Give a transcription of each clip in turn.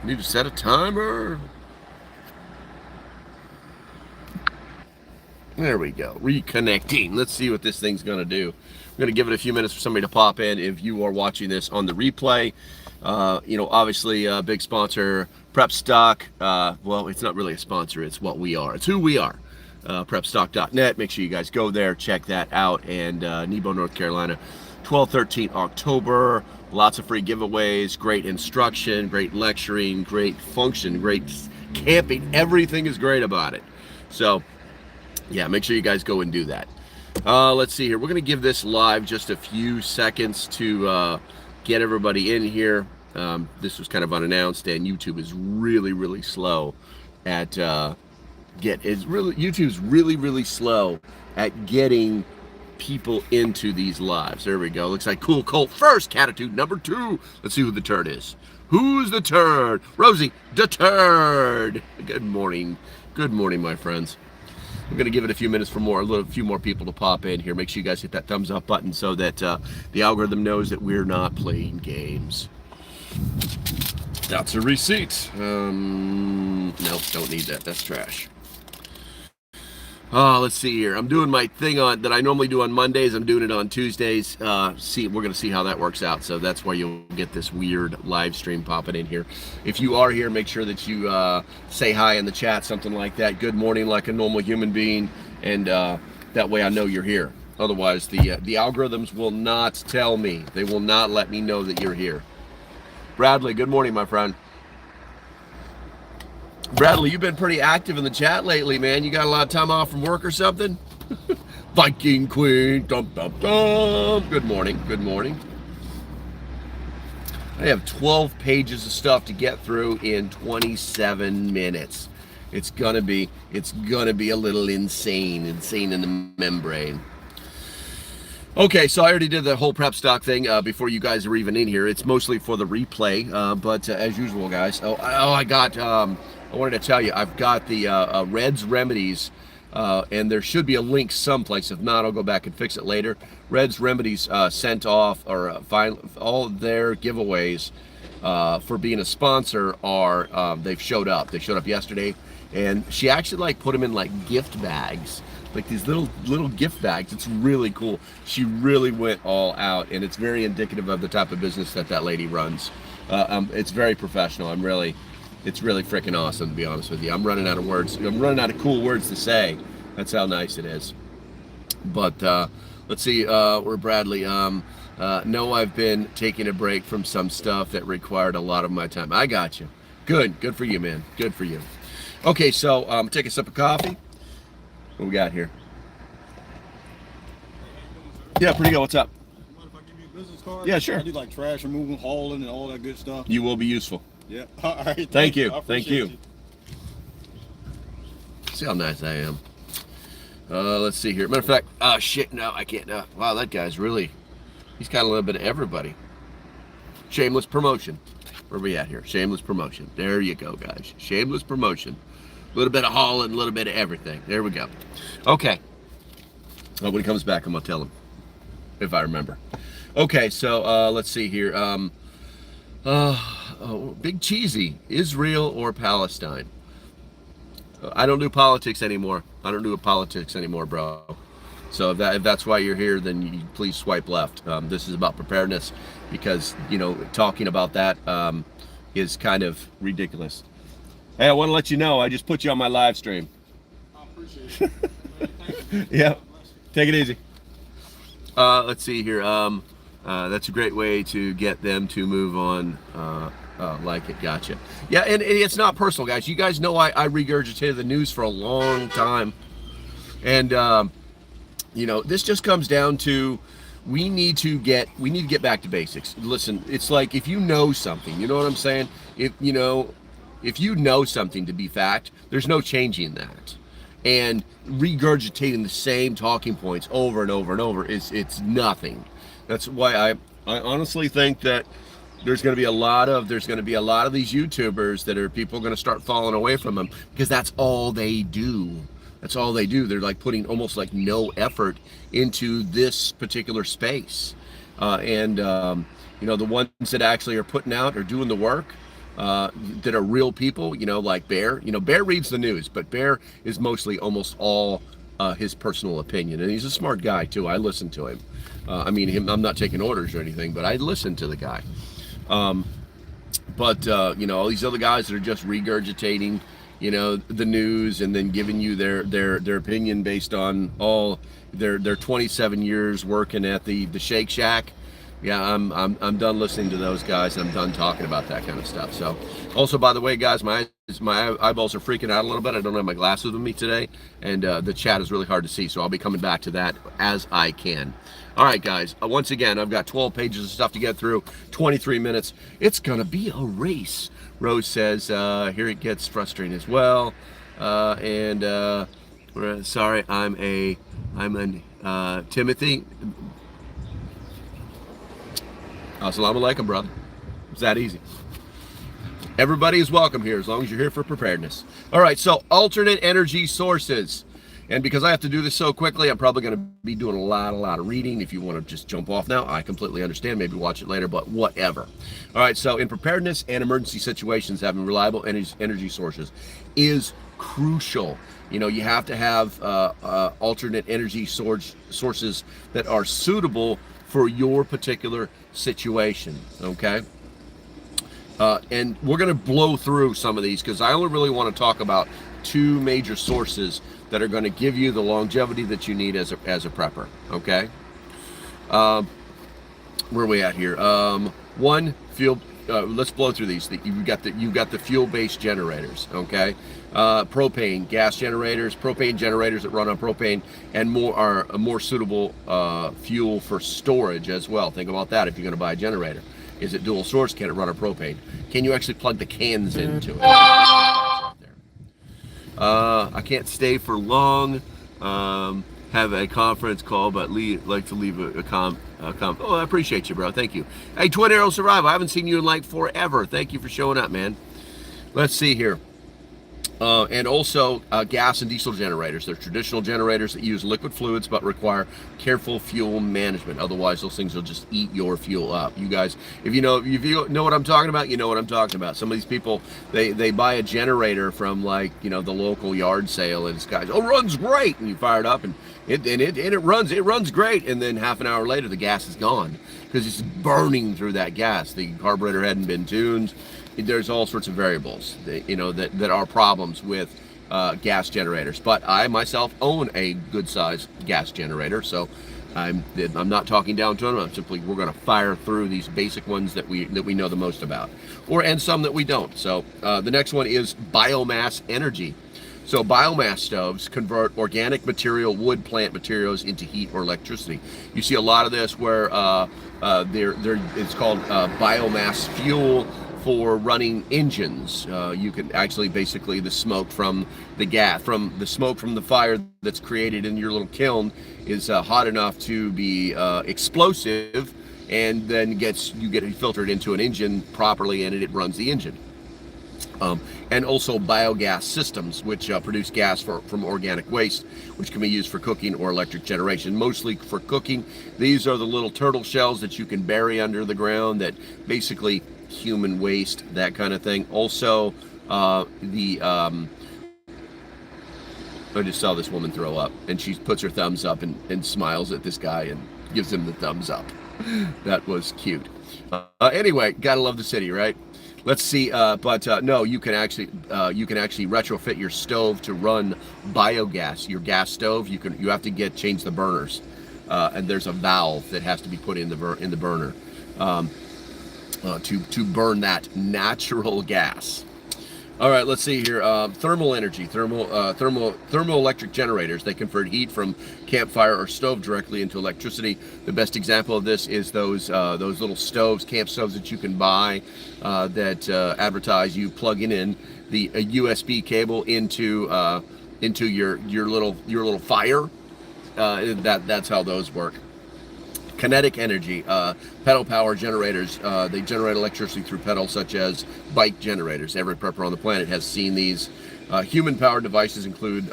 Need to set a timer. There we go. Reconnecting. Let's see what this thing's going to do. I'm going to give it a few minutes for somebody to pop in if you are watching this on the replay. Obviously, big sponsor, Prep Stock. Well, it's not really a sponsor. It's what we are. It's who we are. Prepstock.net. Make sure you guys go there, check that out. And Nebo, North Carolina, 12-13 October. Lots of free giveaways, great instruction, great lecturing, great function, great camping. Everything is great about it. So, yeah, make sure you guys go and do that. Let's see here. We're going to give this live just a few seconds to get everybody in here. This was kind of unannounced, and YouTube is really, really slow at YouTube's really slow at getting people into these lives. There we go. Looks like Cool Colt first, Catitude number 2. Let's see who the turd is. Who's the turd? Rosie, the turd. Good morning. Good morning, my friends. I'm going to give it a few minutes for a few more people to pop in here. Make sure you guys hit that thumbs up button so that the algorithm knows that we're not playing games. That's a receipt. Nope, don't need that. That's trash. Let's see here. I'm doing my thing that I normally do on Mondays. I'm doing it on Tuesdays. We're going to see how that works out. So that's why you'll get this weird live stream popping in here. If you are here, make sure that you say hi in the chat, something like that. Good morning, like a normal human being, and that way I know you're here. Otherwise, the algorithms will not tell me. They will not let me know that you're here. Bradley, good morning, my friend. Bradley, you've been pretty active in the chat lately, man. You got a lot of time off from work or something? Viking Queen, dum dum dum. Good morning, good morning. I have 12 pages of stuff to get through in 27 minutes. It's gonna be a little insane in the membrane. Okay, so I already did the whole prep stock thing before you guys are even in here. It's mostly for the replay, but as usual, guys. I wanted to tell you, I've got the Red's Remedies, and there should be a link someplace. If not, I'll go back and fix it later. Red's Remedies sent off, or all of their giveaways for being a sponsor are, they've showed up. They showed up yesterday, and she actually put them in gift bags. Like these little gift bags. It's really cool. She really went all out, and it's very indicative of the type of business that lady runs. It's very professional. It's really freaking awesome, to be honest with you. I'm running out of words. I'm running out of cool words to say. That's how nice it is. But let's see, where Bradley. No, I've been taking a break from some stuff that required a lot of my time. I got you. Good for you, man. Good for you. Okay, so take a sip of coffee. What we got here? Yeah, pretty good. What's up? Mind if I give you a business card? Yeah, sure. I do trash removal, hauling, and all that good stuff. You will be useful. Yeah. All right. Thank you. Thank you. See how nice I am. Let's see here. Matter of fact, shit, no, I can't. Wow, that guy's he's got a little bit of everybody. Shameless promotion. Where are we at here? Shameless promotion. There you go, guys. Shameless promotion. A little bit of hauling, a little bit of everything. There we go. Okay. When he comes back, I'm going to tell him, if I remember. Okay, so let's see here. Big Cheesy, Israel or Palestine? I don't do politics anymore. I don't do politics anymore, bro. So if that's why you're here, then you please swipe left. This is about preparedness because, talking about that is kind of ridiculous. Hey, I want to let you know, I just put you on my live stream. I appreciate it. Yeah, take it easy. Let's see here. That's a great way to get them to move on. Like it, gotcha. Yeah, and it's not personal, guys. You guys know I regurgitated the news for a long time. And, this just comes down to we need to get back to basics. Listen, it's like if you know something, you know what I'm saying? If you know something to be fact, there's no changing that. And regurgitating the same talking points over and over and over it's nothing. That's why I honestly think that there's going to be a lot of these YouTubers that people are going to start falling away from them because that's all they do. That's all they do. They're putting almost no effort into this particular space. The ones that actually are putting out or doing the work, that are real people, you know, like Bear. You know, Bear reads the news, but Bear is mostly almost all his personal opinion, and he's a smart guy too. I listen to him. I mean, I'm not taking orders or anything, but I listen to the guy. But you know, all these other guys that are just regurgitating, you know, the news and then giving you their opinion based on all their 27 years working at the Shake Shack. Yeah, I'm done listening to those guys. I'm done talking about that kind of stuff. So, also, by the way, guys, my eyeballs are freaking out a little bit. I don't have my glasses with me today, and the chat is really hard to see. So I'll be coming back to that as I can. All right, guys. Once again, I've got 12 pages of stuff to get through. 23 minutes. It's gonna be a race. Rose says here it gets frustrating as well. Sorry, I'm an Timothy. Assalamu alaikum, brother. It's that easy. Everybody is welcome here as long as you're here for preparedness. All right, so alternate energy sources. And because I have to do this so quickly, I'm probably going to be doing a lot of reading. If you want to just jump off now, I completely understand. Maybe watch it later, but whatever. All right, so in preparedness and emergency situations, having reliable energy sources is crucial. You know, you have to have alternate energy sources that are suitable for your particular situation, okay? And we're going to blow through some of these because I only really want to talk about two major sources that are going to give you the longevity that you need as a prepper, okay? Where are we at here? One, fuel. Let's blow through these. You've got the fuel-based generators, okay? Propane gas generators, propane generators that run on propane, and are a more suitable fuel for storage as well. Think about that if you're going to buy a generator. Is it dual source? Can it run on propane? Can you actually plug the cans into it? I can't stay for long. Have a conference call, but like to leave a comment. Oh, I appreciate you, bro. Thank you. Hey, Twin Arrow Survival. I haven't seen you in like forever. Thank you for showing up, man. Let's see here. And also gas and diesel generators. They're traditional generators that use liquid fluids but require careful fuel management. Otherwise, those things will just eat your fuel up. You guys, if you know what I'm talking about, you know what I'm talking about. Some of these people, they buy a generator from, like, you know, the local yard sale, and this guy's, oh, runs great, and you fire it up, and it runs great, and then half an hour later the gas is gone because it's burning through that gas. The carburetor hadn't been tuned. There's all sorts of variables that, you know, that are problems with gas generators. But I myself own a good-sized gas generator, so I'm not talking down to them. I'm simply, we're going to fire through these basic ones that we know the most about, and some that we don't. So the next one is biomass energy. So biomass stoves convert organic material, wood, plant materials into heat or electricity. You see a lot of this where it's called biomass fuel for running engines. You can actually, basically, the smoke from the fire that's created in your little kiln is hot enough to be explosive, and then you get it filtered into an engine properly, and it runs the engine. And also biogas systems, which produce gas from organic waste, which can be used for cooking or electric generation. Mostly for cooking. These are the little turtle shells that you can bury under the ground, that basically human waste, that kind of thing. Also, I just saw this woman throw up, and she puts her thumbs up and smiles at this guy and gives him the thumbs up. That was cute. Anyway, gotta love the city, right? Let's see, no, you can actually retrofit your stove to run biogas. Your gas stove, you have to change the burners, and there's a valve that has to be put in the burner to burn that natural gas. All right, let's see here. Thermal energy, thermoelectric generators. They convert heat from campfire or stove directly into electricity. The best example of this is those little stoves, camp stoves that you can buy that advertise you plugging in a USB cable into your little fire. That's how those work. Kinetic energy, pedal power generators. They generate electricity through pedals, such as bike generators. Every prepper on the planet has seen these. Human powered devices include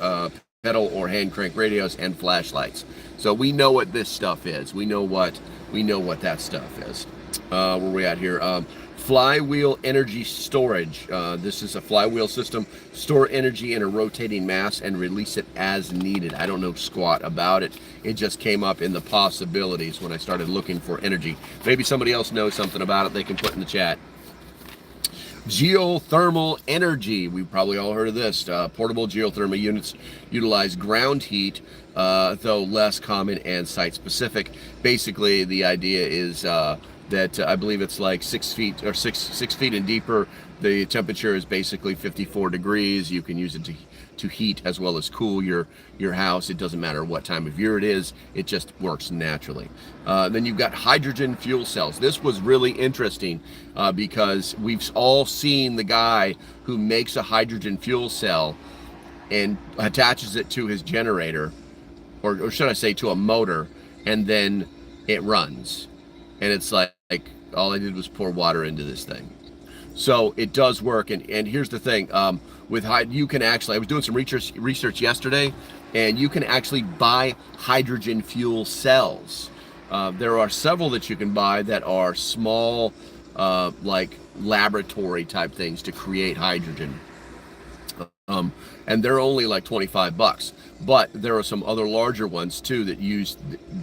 pedal or hand crank radios and flashlights. So we know what this stuff is. We know what that stuff is. Where are we at here? Flywheel energy storage. This is a flywheel system. Store energy in a rotating mass and release it as needed. I don't know squat about it. It just came up in the possibilities when I started looking for energy. Maybe somebody else knows something about it they can put in the chat. Geothermal energy. We've probably all heard of this. Portable geothermal units utilize ground heat, though less common and site-specific. Basically, the idea is that I believe it's like 6 feet or six feet and deeper. The temperature is basically 54 degrees. You can use it to heat as well as cool your house. It doesn't matter what time of year it is. It just works naturally. Then you've got hydrogen fuel cells. This was really interesting because we've all seen the guy who makes a hydrogen fuel cell and attaches it to his generator, or should I say to a motor, and then it runs. And it's like all I did was pour water into this thing. So it does work. And here's the thing, you can actually, I was doing some research yesterday, and you can actually buy hydrogen fuel cells. There are several that you can buy that are small, like laboratory type things to create hydrogen. And they're only like $25, but there are some other larger ones too that you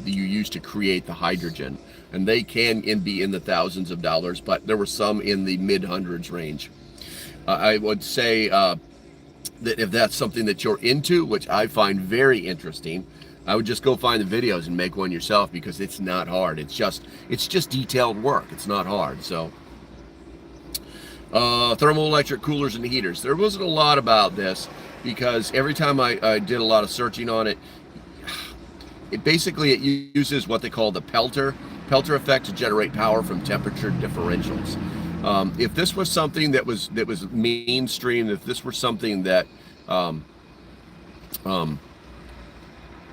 use to create the hydrogen, and they can be in the thousands of dollars, but there were some in the mid-hundreds range. I would say that if that's something that you're into, which I find very interesting, I would just go find the videos and make one yourself, because it's not hard. It's just detailed work. It's not hard. So thermoelectric coolers and heaters. There wasn't a lot about this, because every time I did a lot of searching on it, it uses what they call the Pelter effect to generate power from temperature differentials. If this was something that was mainstream, if this were something that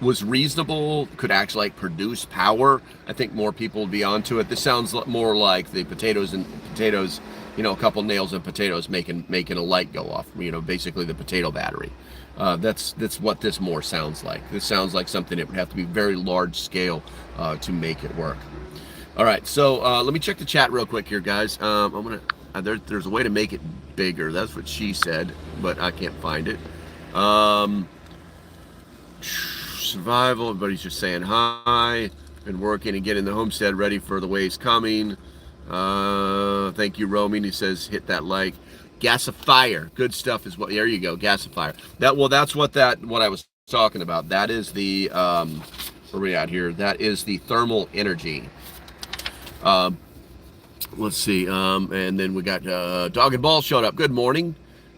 was reasonable, could actually like produce power, I think more people would be onto it. This sounds more like the potatoes, a couple nails and potatoes making a light go off, basically the potato battery. That's what this more sounds like. This sounds like something that would have to be very large scale to make it work. All right, so let me check the chat real quick here, guys. There's a way to make it bigger. That's what she said, but I can't find it. Survival, everybody's just saying hi. Been working and getting the homestead ready for the waves coming. Thank you, Roman. He says hit that like. Gasifier, good stuff is what. There you go, gasifier. That's what I was talking about. That is the where are we at here? That is the thermal energy. Let's see. And then we got Dog and Ball showed up. Good morning.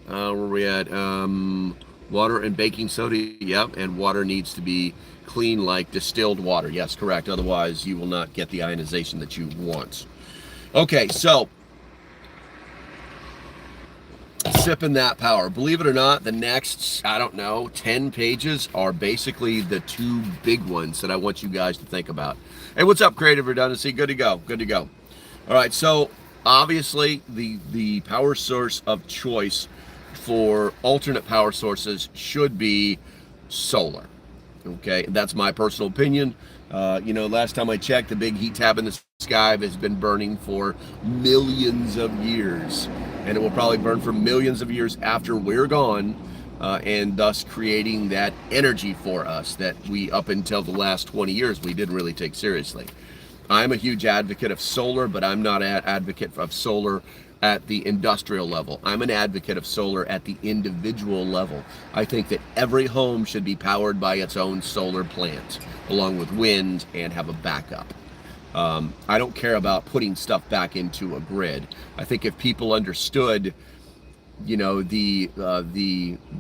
Where are we at? Water and baking soda. Yep, and water needs to be clean like distilled water. Yes, correct. Otherwise, you will not get the ionization that you want. Okay, so sipping that power. Believe it or not, the next, 10 pages are basically the two big ones that I want you guys to think about. Hey, what's up, Creative Redundancy? Good to go. Good to go. All right, so obviously the power source of choice for alternate power sources should be solar. Okay, that's my personal opinion. Last time I checked, the big heat tab in the sky has been burning for millions of years, and it will probably burn for millions of years after we're gone, and thus creating that energy for us that we, up until the last 20 years, we didn't really take seriously. I'm a huge advocate of solar, but I'm not an advocate of solar at the industrial level. I'm an advocate of solar at the individual level. I think that every home should be powered by its own solar plant, along with wind, and have a backup. I don't care about putting stuff back into a grid. I think if people understood, the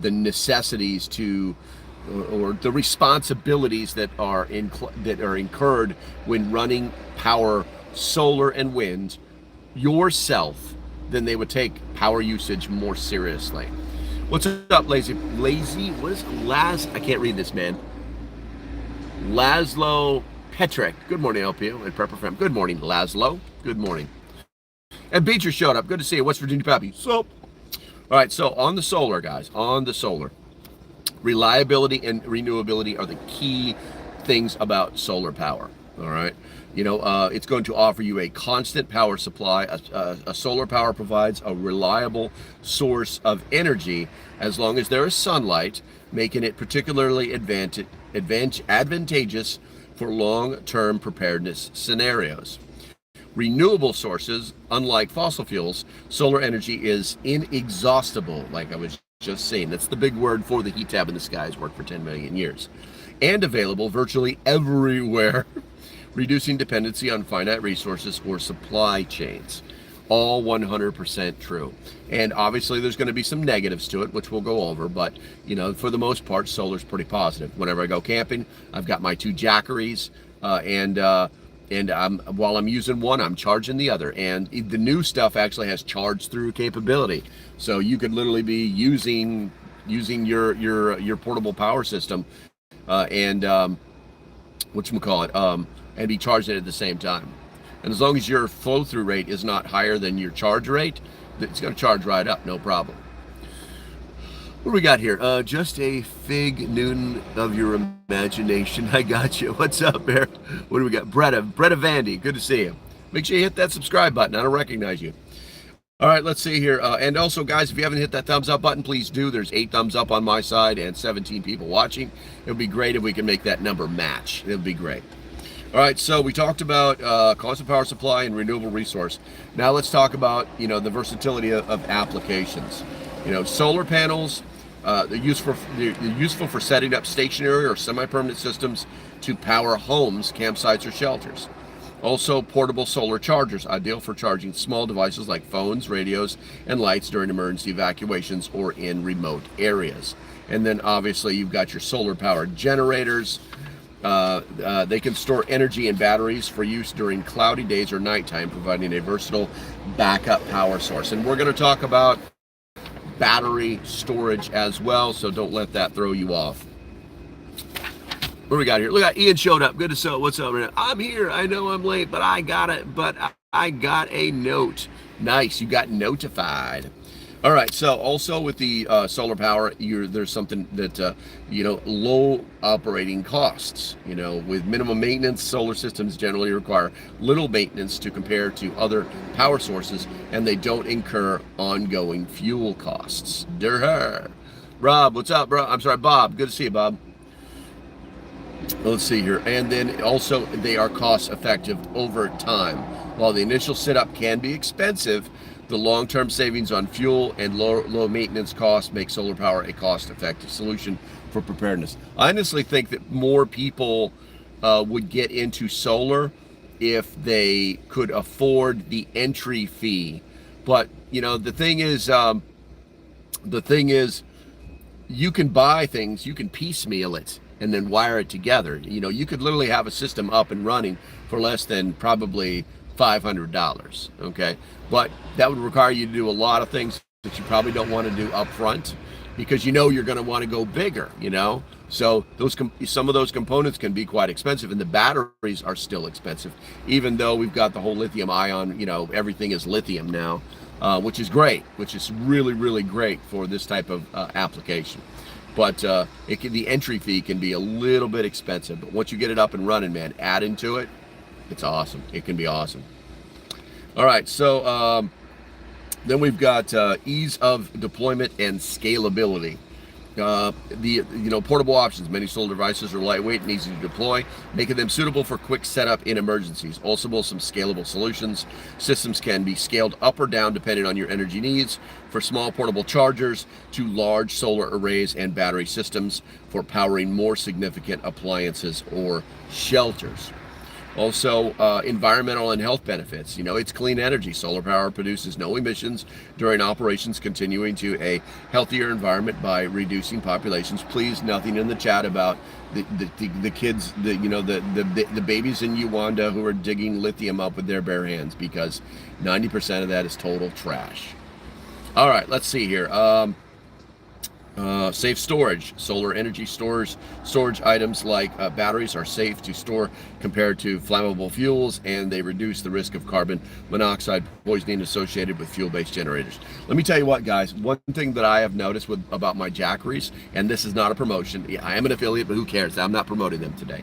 necessities to, or the responsibilities that are incurred when running power, solar and wind yourself, then they would take power usage more seriously. What's up, Lazy? What is I can't read this, man. Laszlo Petrick. Good morning, LPO and Prepper Fam. Good morning, Laszlo. Good morning. And Beecher showed up. Good to see you. West Virginia Pappy. So, all right, so on the solar, guys, on the solar, reliability and renewability are the key things about solar power. All right. It's going to offer you a constant power supply. A solar power provides a reliable source of energy as long as there is sunlight, making it particularly advantageous for long-term preparedness scenarios. Renewable sources, unlike fossil fuels, solar energy is inexhaustible, like I was just saying. That's the big word for the heat tab in the skies, worked for 10 million years. And available virtually everywhere, reducing dependency on finite resources or supply chains. All 100% true. And obviously there's going to be some negatives to it, which we'll go over, but for the most part, solar's pretty positive. Whenever I go camping, I've got my 2 Jackeries, and while I'm using one, I'm charging the other. And the new stuff actually has charge through capability, so you could literally be using your portable power system, and and be charging it at the same time. And as long as your flow through rate is not higher than your charge rate, it's going to charge right up, no problem. What do we got here? Just a fig Newton of your imagination. I got you. What's up, Bear? What do we got? Bretta Vandy. Good to see you. Make sure you hit that subscribe button. I don't recognize you. All right, let's see here. And also, guys, if you haven't hit that thumbs up button, please do. There's 8 thumbs up on my side and 17 people watching. It would be great if we can make that number match. It would be great. All right, so we talked about constant power supply and renewable resource. Now let's talk about the versatility of applications. Solar panels. They're useful for setting up stationary or semi-permanent systems to power homes, campsites, or shelters. Also, portable solar chargers, ideal for charging small devices like phones, radios, and lights during emergency evacuations or in remote areas. And then obviously you've got your solar powered generators. They can store energy in batteries for use during cloudy days or nighttime, providing a versatile backup power source. And we're going to talk about battery storage as well, so don't let that throw you off. What do we got here? Look at Ian showed up. Good to see. What's up? I'm here. I know I'm late, but I got it. But I got a note. Nice. You got notified. All right. So also with the solar power, there's something that low operating costs. With minimum maintenance, solar systems generally require little maintenance to compare to other power sources, and they don't incur ongoing fuel costs. Durr. Rob, what's up, bro? I'm sorry, Bob. Good to see you, Bob. Let's see here. And then also they are cost effective over time. While the initial setup can be expensive, the long-term savings on fuel and low maintenance costs make solar power a cost-effective solution for preparedness. I honestly think that more people would get into solar if they could afford the entry fee. But the thing is, you can buy things, you can piecemeal it and then wire it together. You could literally have a system up and running for less than probably $500, okay? But that would require you to do a lot of things that you probably don't want to do up front, because you're going to want to go bigger, So some of those components can be quite expensive, and the batteries are still expensive, even though we've got the whole lithium ion, everything is lithium now, which is great, which is really, really great for this type of application. But the entry fee can be a little bit expensive, but once you get it up and running, man, add into it, it's awesome. It can be awesome. All right, so then we've got ease of deployment and scalability. Portable options. Many solar devices are lightweight and easy to deploy, making them suitable for quick setup in emergencies. Also, some scalable solutions. Systems can be scaled up or down depending on your energy needs, for small portable chargers to large solar arrays and battery systems for powering more significant appliances or shelters. Also, environmental and health benefits. It's clean energy. Solar power produces no emissions during operations, continuing to a healthier environment by reducing populations. Please, nothing in the chat about the kids, the babies in Uganda who are digging lithium up with their bare hands, because 90% of that is total trash. All right, let's see here. Safe storage. Solar energy storage items like batteries are safe to store compared to flammable fuels, and they reduce the risk of carbon monoxide poisoning associated with fuel-based generators. Let me tell you what, guys, one thing that I have noticed about my Jackeries, and this is not a promotion. Yeah, I am an affiliate, but who cares? I'm not promoting them today.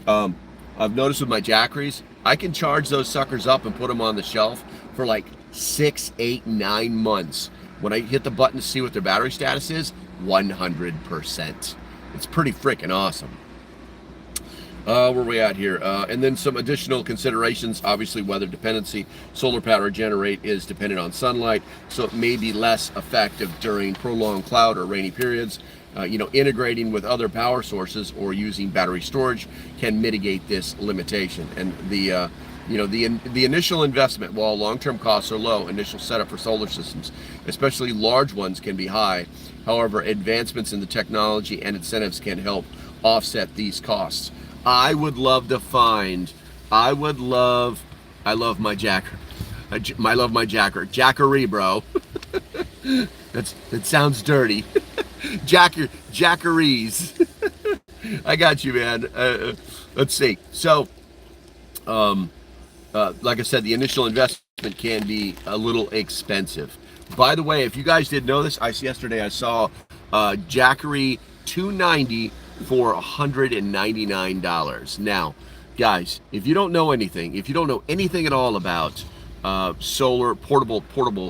I've noticed with my Jackeries, I can charge those suckers up and put them on the shelf for like 6, 8, 9 months. When I hit the button to see what their battery status is, 100%. It's pretty freaking awesome. Where are we at here? And then some additional considerations, obviously weather dependency. Solar power generate is dependent on sunlight, so it may be less effective during prolonged cloud or rainy periods. Integrating with other power sources or using battery storage can mitigate this limitation. And the initial investment, while long-term costs are low, initial setup for solar systems, especially large ones, can be high. However, advancements in the technology and incentives can help offset these costs. I love my jacker. I love my jacker. Jackery, bro. That sounds dirty. Jackeries. I got you, man. Let's see. So, like I said, the initial investment can be a little expensive. By the way, if you guys didn't know this, yesterday I saw Jackery 290 for $199. Now, guys, if you don't know anything, if you don't know anything at all about solar, portable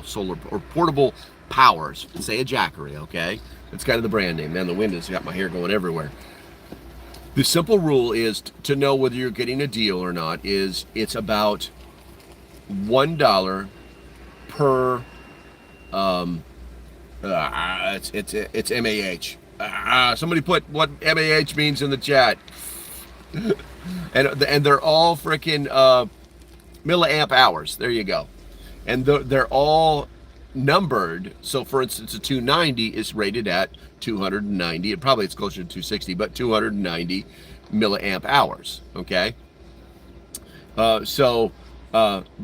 solar, or portable powers, say a Jackery, okay? That's kind of the brand name. Man, the wind has got my hair going everywhere. The simple rule is to know whether you're getting a deal or not is it's about $1 per it's MAH. Somebody put what MAH means in the chat. and they're all freaking milliamp hours. There you go. And they're all numbered. So for instance, a 290 is rated at 290. It's closer to 260, but 290 milliamp hours. Okay.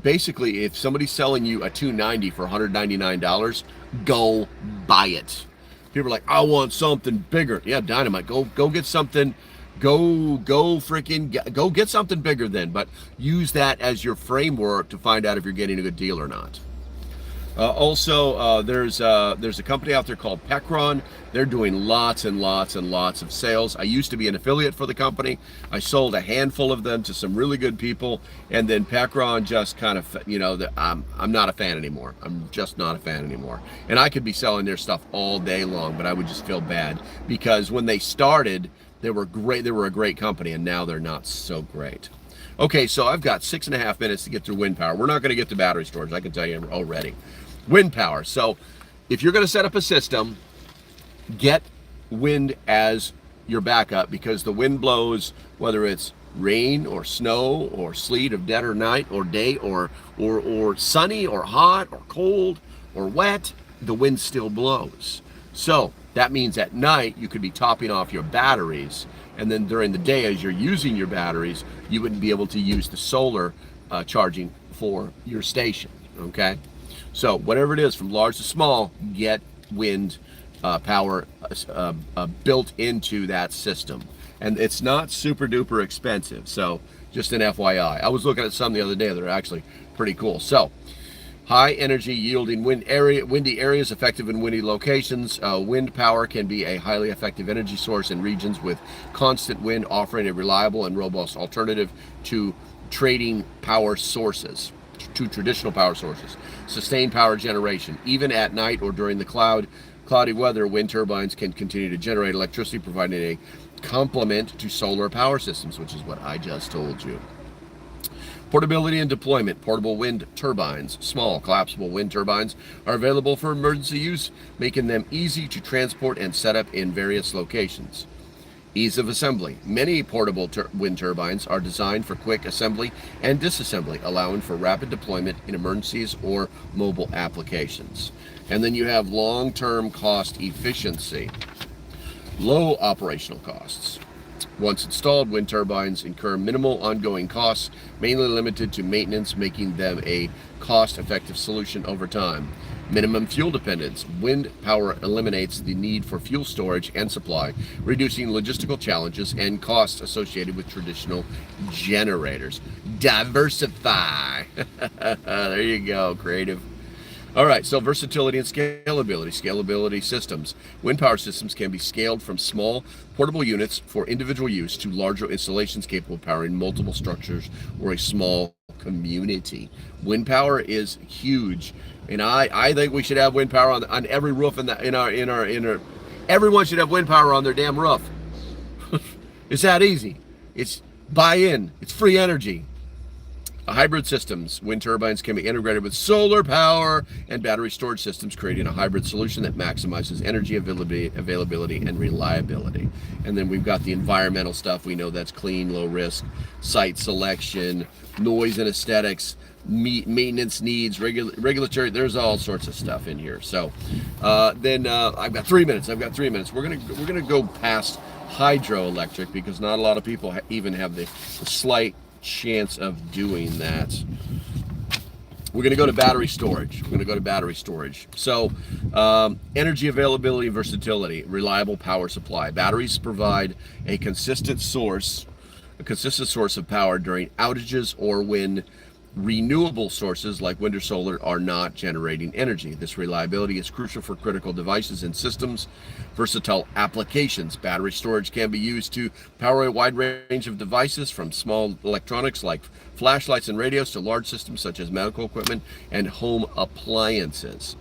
Basically, if somebody's selling you a 290 for $199, go buy it. People are like, I want something bigger. Yeah, dynamite. Go get something. Go get something bigger then. But use that as your framework to find out if you're getting a good deal or not. Also, there's a company out there called Pekron. They're doing lots and lots and lots of sales. I used to be an affiliate for the company. I sold a handful of them to some really good people, and then Pekron just kind of, I'm not a fan anymore. I'm just not a fan anymore. And I could be selling their stuff all day long, but I would just feel bad because when they started, they were great. They were a great company, and now they're not so great. Okay, so I've got 6.5 minutes to get through wind power. We're not going to get to battery storage. I can tell you already. Wind power. So if you're going to set up a system, get wind as your backup because the wind blows, whether it's rain or snow or sleet of dead or night or day or sunny or hot or cold or wet, the wind still blows. So that means at night you could be topping off your batteries, and then during the day as you're using your batteries, you wouldn't be able to use the solar charging for your station. Okay. So whatever it is, from large to small, get wind power built into that system. And it's not super duper expensive. So just an FYI. I was looking at some the other day that are actually pretty cool. So high energy yielding windy areas, effective in windy locations. Wind power can be a highly effective energy source in regions with constant wind, offering a reliable and robust alternative to traditional power sources. Sustained power generation. Even at night or during the cloudy weather, wind turbines can continue to generate electricity, providing a complement to solar power systems, which is what I just told you. Portability and deployment. Portable wind turbines, small collapsible wind turbines, are available for emergency use, making them easy to transport and set up in various locations. Ease of assembly. Many portable wind turbines are designed for quick assembly and disassembly, allowing for rapid deployment in emergencies or mobile applications. And then you have long-term cost efficiency. Low operational costs. Once installed, wind turbines incur minimal ongoing costs, mainly limited to maintenance, making them a cost-effective solution over time. Minimum fuel dependence. Wind power eliminates the need for fuel storage and supply, reducing logistical challenges and costs associated with traditional generators. Diversify. There you go, creative. All right, so versatility and scalability. Scalability systems. Wind power systems can be scaled from small portable units for individual use to larger installations capable of powering multiple structures or a small community. Wind power is huge, and I think we should have wind power on every roof in our everyone should have wind power on their damn roof. It's that easy. It's buy in. It's free energy. Hybrid systems. Wind turbines can be integrated with solar power and battery storage systems, creating a hybrid solution that maximizes energy availability and reliability. And then we've got the environmental stuff. We know that's clean, low risk, site selection, noise and aesthetics, maintenance needs, regulatory. There's all sorts of stuff in here. So then I've got 3 minutes. We're gonna go past hydroelectric because not a lot of people even have the slight chance of doing that. We're going to go to battery storage. So energy availability and versatility, reliable power supply. Batteries provide a consistent source of power during outages or when renewable sources like wind or solar are not generating energy. This reliability is crucial for critical devices and systems. Versatile applications. Battery storage can be used to power a wide range of devices, from small electronics like flashlights and radios to large systems such as medical equipment and home appliances.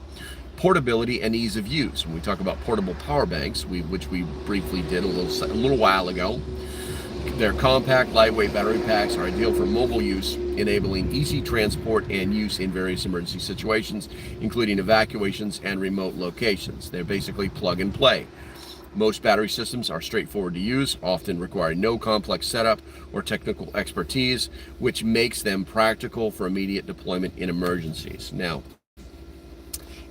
Portability and ease of use. When we talk about portable power banks, which we briefly did a little while ago, their compact, lightweight battery packs are ideal for mobile use, enabling easy transport and use in various emergency situations, including evacuations and remote locations. They're basically plug and play. Most battery systems are straightforward to use, often require no complex setup or technical expertise, which makes them practical for immediate deployment in emergencies. Now,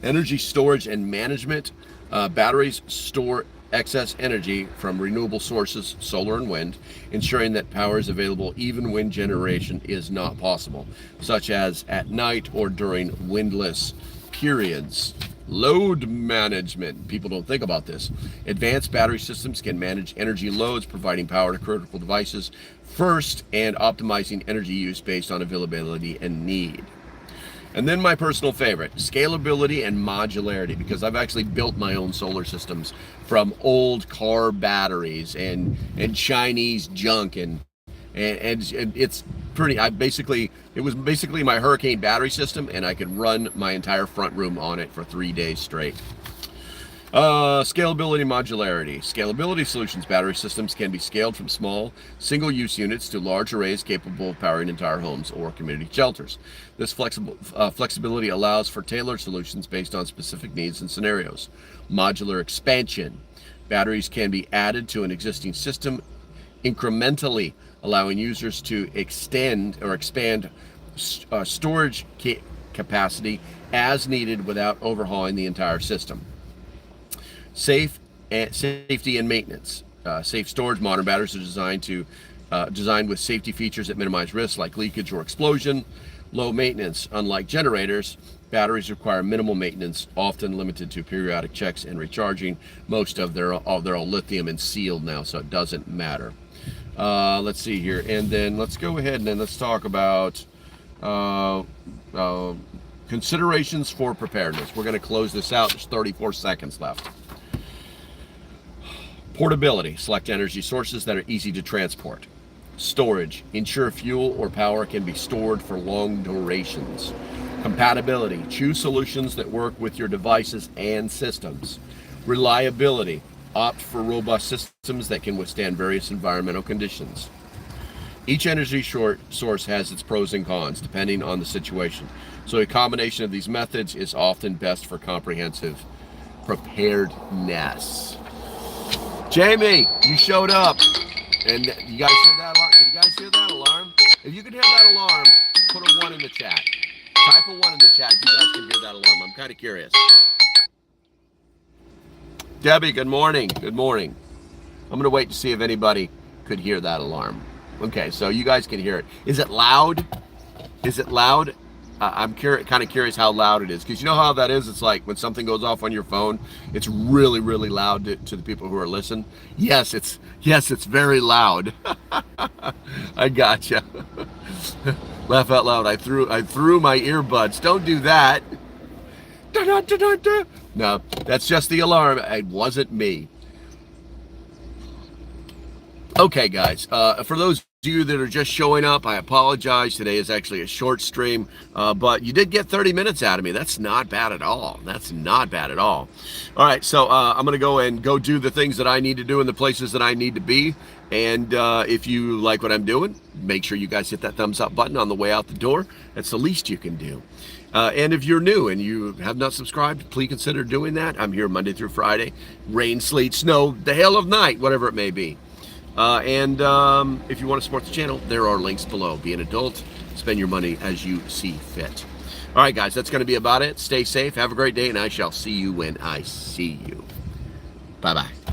energy storage and management. Batteries store excess energy from renewable sources, solar and wind, ensuring that power is available even when generation is not possible, such as at night or during windless periods. Load management. People don't think about this. Advanced battery systems can manage energy loads, providing power to critical devices first and optimizing energy use based on availability and need. And then my personal favorite, scalability and modularity, because I've actually built my own solar systems from old car batteries and Chinese junk, and it's pretty. It was basically my Hurricane battery system, and I could run my entire front room on it for 3 days straight. Scalability and modularity. Scalability solutions. Battery systems can be scaled from small single-use units to large arrays capable of powering entire homes or community shelters. This flexibility allows for tailored solutions based on specific needs and scenarios. Modular expansion. Batteries can be added to an existing system incrementally, allowing users to extend or expand storage capacity as needed without overhauling the entire system. Safety and maintenance. Safe storage. Modern batteries are designed with safety features that minimize risks like leakage or explosion. Low maintenance. Unlike generators, batteries require minimal maintenance, often limited to periodic checks and recharging. Most of they're all lithium and sealed now, so it doesn't matter. Let's see here, and then let's go ahead and then let's talk about considerations for preparedness. We're going to close this out. There's 34 seconds left. Portability. Select energy sources that are easy to transport. Storage. Ensure fuel or power can be stored for long durations. Compatibility. Choose solutions that work with your devices and systems. Reliability. Opt for robust systems that can withstand various environmental conditions. Each energy source has its pros and cons depending on the situation. So a combination of these methods is often best for comprehensive preparedness. Jamie, you showed up, and you guys hear that alarm? Can you guys hear that alarm? If you can hear that alarm, put a 1 in the chat. Type a 1 in the chat if you guys can hear that alarm. I'm kind of curious. Debbie, good morning. Good morning. I'm going to wait to see if anybody could hear that alarm. Okay, so you guys can hear it. Is it loud? Is it loud? I'm kind of curious how loud it is, because you know how that is. It's like when something goes off on your phone, it's really, really loud to the people who are listening. Yes, it's very loud. I gotcha. Laugh out loud. I threw my earbuds. Don't do that. No, that's just the alarm. It wasn't me. Okay, guys, for those of you that are just showing up, I apologize. Today is actually a short stream, but you did get 30 minutes out of me. That's not bad at all. That's not bad at all. All right, so I'm going to go do the things that I need to do in the places that I need to be. And if you like what I'm doing, make sure you guys hit that thumbs up button on the way out the door. That's the least you can do. And if you're new and you have not subscribed, please consider doing that. I'm here Monday through Friday. Rain, sleet, snow, the hail of night, whatever it may be. And if you want to support the channel, there are links below. Be an adult, spend your money as you see fit. All right, guys, that's going to be about it. Stay safe, have a great day, and I shall see you when I see you. Bye-bye.